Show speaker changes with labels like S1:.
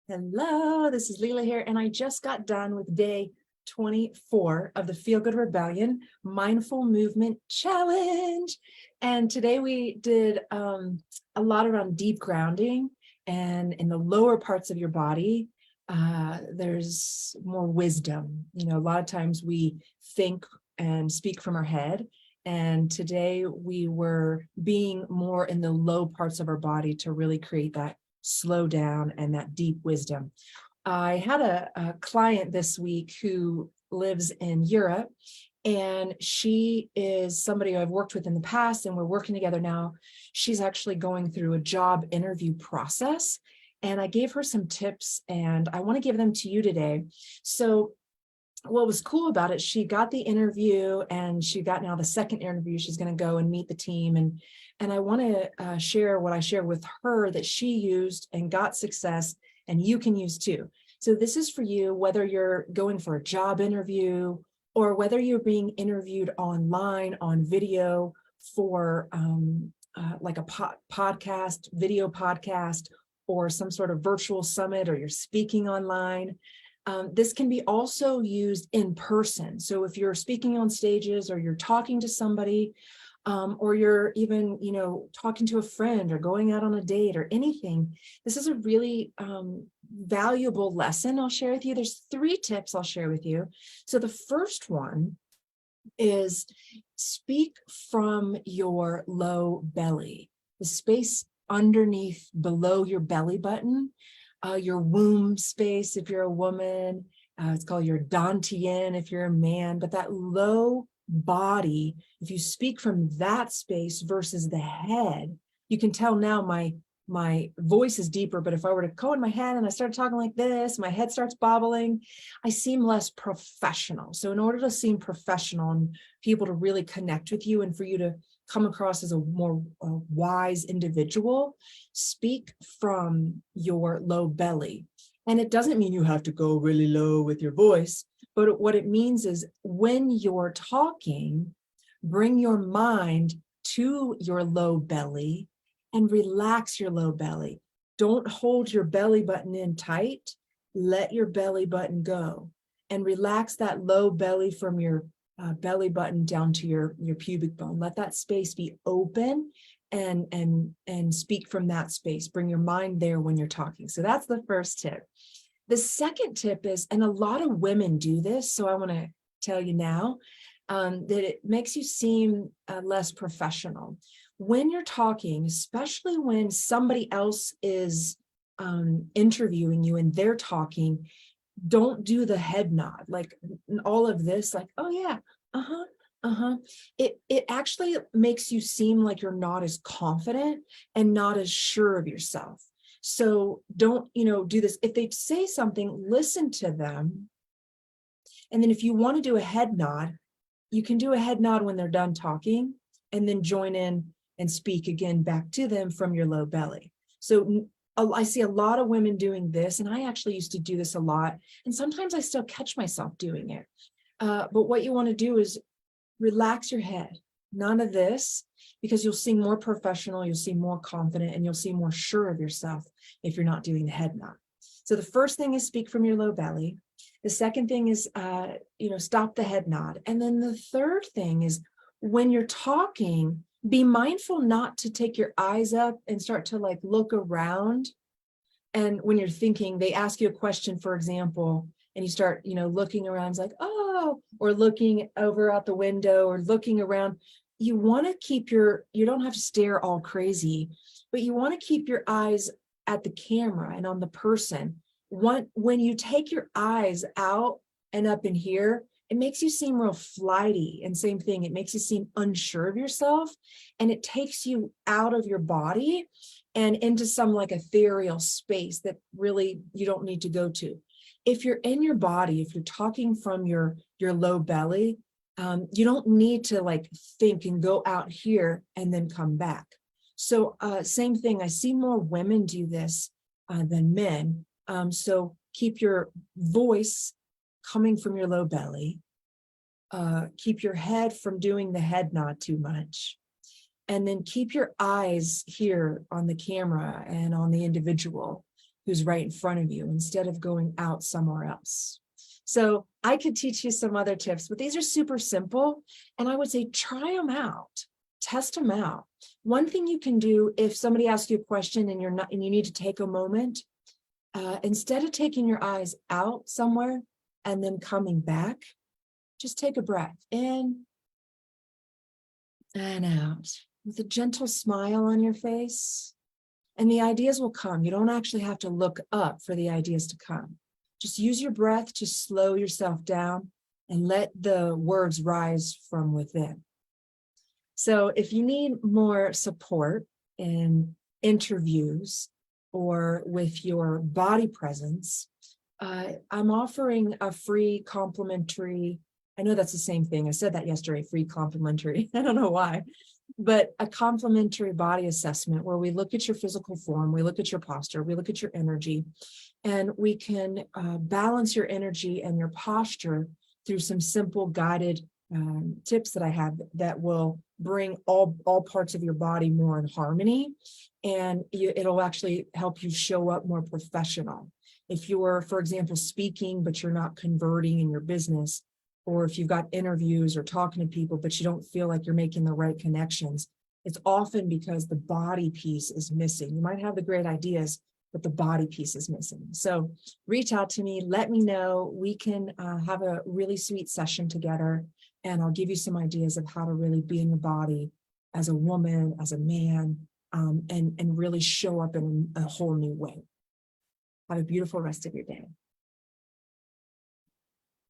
S1: Hello, this is Leela here, and I just got done with day 24 of the Feel Good Rebellion Mindful Movement Challenge. And today we did a lot around deep grounding, and in the lower parts of your body, there's more wisdom. You know, a lot of times we think and speak from our head. And today we were being more in the low parts of our body to really create that slow down and that deep wisdom. I had a client this week who lives in Europe, and she is somebody I've worked with in the past, and we're working together now. She's actually going through a job interview process, and I gave her some tips, and I want to give them to you today. So what was cool about it, she got the interview, and she got now the second interview. She's going to go and meet the team, and I want to share what I shared with her that she used and got success, and you can use too. So this is for you, whether you're going for a job interview or whether you're being interviewed online on video for like a podcast, video podcast, or some sort of virtual summit, or you're speaking online. This can be also used in person. So if you're speaking on stages, or you're talking to somebody, or you're even, talking to a friend or going out on a date or anything, this is a really valuable lesson I'll share with you. There's 3 tips I'll share with you. So the first one is speak from your low belly, the space underneath, below your belly button. Your womb space if you're a woman, it's called your dantian if you're a man, but that low body, if you speak from that space versus the head, you can tell now my voice is deeper, but if I were to go in my head and I start talking like this, my head starts bobbling, I seem less professional. So in order to seem professional and people to really connect with you and for you to come across as a more wise individual, speak from your low belly. And it doesn't mean you have to go really low with your voice, but what it means is when you're talking, bring your mind to your low belly and relax your low belly. Don't hold your belly button in tight. Let your belly button go and relax that low belly from your belly button down to your pubic bone. Let that space be open and speak from that space. Bring your mind there when you're talking. So that's the first tip. The second tip is, and a lot of women do this, so I want to tell you now, that it makes you seem less professional. When you're talking, especially when somebody else is interviewing you and they're talking, don't do the head nod, like all of this, like, oh yeah, It actually makes you seem like you're not as confident and not as sure of yourself. So don't, do this. If they say something, listen to them. And then if you want to do a head nod, you can do a head nod when they're done talking, and then join in and speak again back to them from your low belly. So I see a lot of women doing this, and I actually used to do this a lot. And sometimes I still catch myself doing it. But what you want to do is relax your head. None of this, because you'll seem more professional, you'll seem more confident, and you'll seem more sure of yourself if you're not doing the head nod. So the first thing is speak from your low belly. The second thing is, stop the head nod. And then the third thing is, when you're talking, be mindful not to take your eyes up and start to like look around. And when you're thinking, they ask you a question, for example, and you start, looking around, it's like, oh, or looking over out the window or looking around. You want to keep you don't have to stare all crazy, but you want to keep your eyes at the camera and on the person. When you take your eyes out and up in here, it makes you seem real flighty. And same thing, it makes you seem unsure of yourself, and it takes you out of your body and into some like ethereal space that really you don't need to go to. If you're in your body, if you're talking from your low belly, you don't need to like think and go out here and then come back. So same thing, I see more women do this than men. So keep your voice coming from your low belly. Keep your head from doing the head nod too much. And then keep your eyes here on the camera and on the individual. who's right in front of you instead of going out somewhere else. So I could teach you some other tips, but these are super simple. And I would say, try them out, test them out. One thing you can do if somebody asks you a question and you need to take a moment, instead of taking your eyes out somewhere and then coming back, just take a breath in and out with a gentle smile on your face. And the ideas will come. You don't actually have to look up for the ideas to come. Just use your breath to slow yourself down and let the words rise from within. So if you need more support in interviews or with your body presence, I'm offering a free complimentary, I know that's the same thing. I said that yesterday, free complimentary. I don't know why, but a complimentary body assessment where we look at your physical form, we look at your posture, we look at your energy, and we can balance your energy and your posture through some simple guided tips that I have that will bring all parts of your body more in harmony. And it'll actually help you show up more professional. If you're, for example, speaking, but you're not converting in your business, or if you've got interviews or talking to people, but you don't feel like you're making the right connections, it's often because the body piece is missing. You might have the great ideas, but the body piece is missing. So reach out to me, let me know. We can have a really sweet session together, and I'll give you some ideas of how to really be in your body as a woman, as a man, and really show up in a whole new way. Have a beautiful rest of your day.